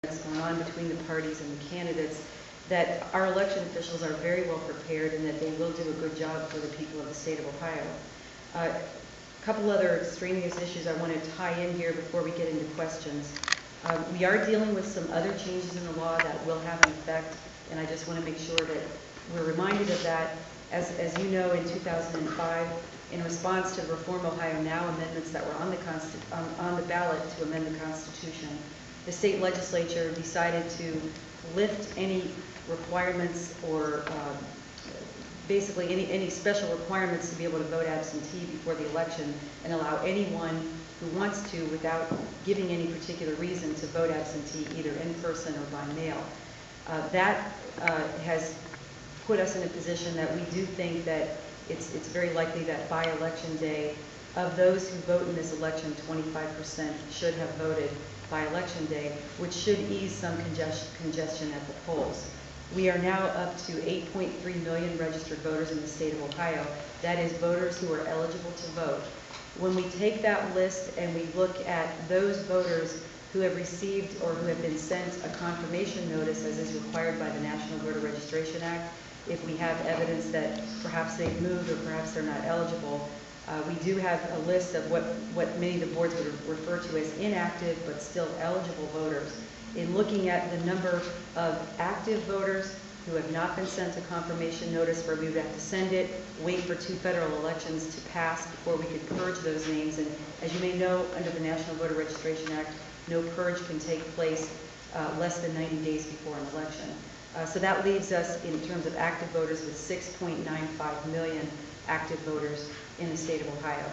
that's going on between the parties and the candidates, that our election officials are very well prepared and that they will do a good job for the people of the state of Ohio. A couple other extraneous issues I want to tie in here before we get into questions. We are dealing with some other changes in the law that will have an effect, and I just want to make sure that we're reminded of that. As you know, in 2005, in response to the Reform Ohio Now amendments that were on the ballot to amend the Constitution, the state legislature decided to lift any requirements or basically any special requirements to be able to vote absentee before the election and allow anyone who wants to, without giving any particular reason, to vote absentee either in person or by mail. That has put us in a position that we do think that it's very likely that by election day, of those who vote in this election, 25% should have voted by election day, which should ease some congestion at the polls. We are now up to 8.3 million registered voters in the state of Ohio. That is voters who are eligible to vote. When we take that list and we look at those voters who have received or who have been sent a confirmation notice as is required by the National Voter Registration Act, if we have evidence that perhaps they've moved or perhaps they're not eligible, we do have a list of what many of the boards would refer to as inactive but still eligible voters. In looking at the number of active voters who have not been sent a confirmation notice, where we would have to send it, wait for 2 federal elections to pass before we could purge those names. And as you may know, under the National Voter Registration Act, no purge can take place less than 90 days before an election. So that leaves us, in terms of active voters, with 6.95 million active voters in the state of Ohio.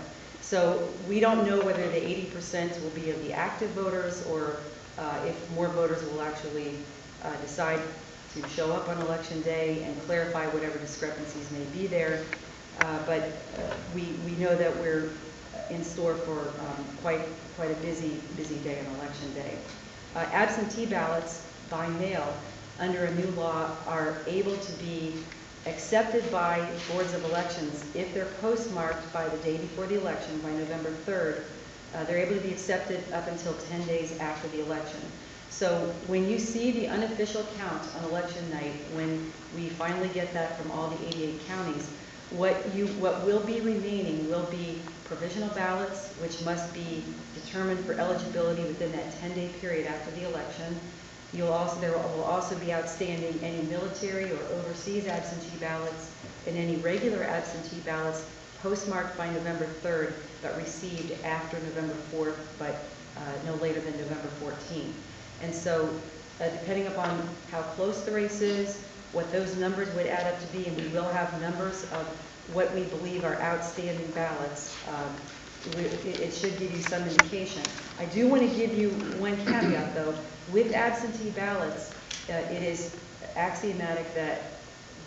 So we don't know whether the 80% will be of the active voters or if more voters will actually decide to show up on election day and clarify whatever discrepancies may be there. But we know that we're in store for quite a busy day on election day. Absentee ballots by mail under a new law are able to be accepted by boards of elections if they're postmarked by the day before the election, by November 3rd. They're able to be accepted up until 10 days after the election. So when you see the unofficial count on election night, when we finally get that from all the 88 counties, what will be remaining will be provisional ballots, which must be determined for eligibility within that 10-day period after the election. There will also be outstanding any military or overseas absentee ballots and any regular absentee ballots postmarked by November 3rd but received after November 4th, but no later than November 14th. And so depending upon how close the race is, what those numbers would add up to be, and we will have numbers of what we believe are outstanding ballots, it should give you some indication. I do want to give you one caveat, though. With absentee ballots, it is axiomatic that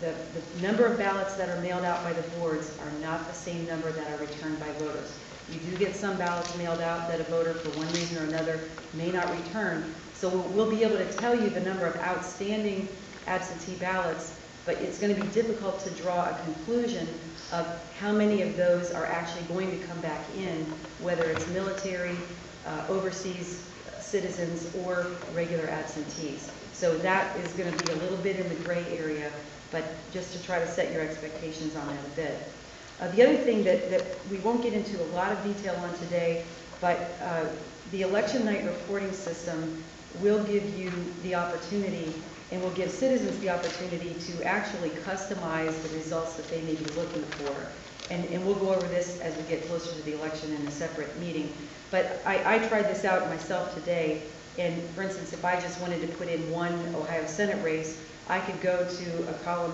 the number of ballots that are mailed out by the boards are not the same number that are returned by voters. You do get some ballots mailed out that a voter, for one reason or another, may not return. So we'll be able to tell you the number of outstanding absentee ballots, but it's going to be difficult to draw a conclusion of how many of those are actually going to come back in, whether it's military, overseas citizens, or regular absentees. So that is going to be a little bit in the gray area, but just to try to set your expectations on that a bit. The other thing that we won't get into a lot of detail on today, but the election night reporting system will give you the opportunity and will give citizens the opportunity to actually customize the results that they may be looking for. And we'll go over this as we get closer to the election in a separate meeting. But I tried this out myself today, and for instance, if I just wanted to put in one Ohio Senate race, I could go to a column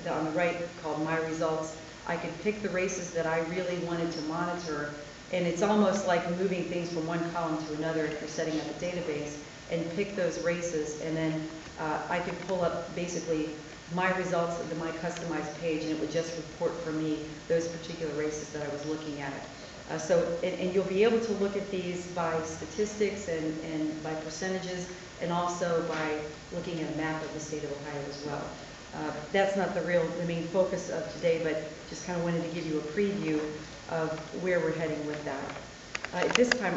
on the right called My Results. I could pick the races that I really wanted to monitor, and it's almost like moving things from one column to another if you're setting up a database, and pick those races, and then I could pull up basically my results of my customized page, and it would just report for me those particular races that I was looking at. And you'll be able to look at these by statistics and by percentages, and also by looking at a map of the state of Ohio as well. That's not the main focus of today, but just kind of wanted to give you a preview of where we're heading with that. At this time,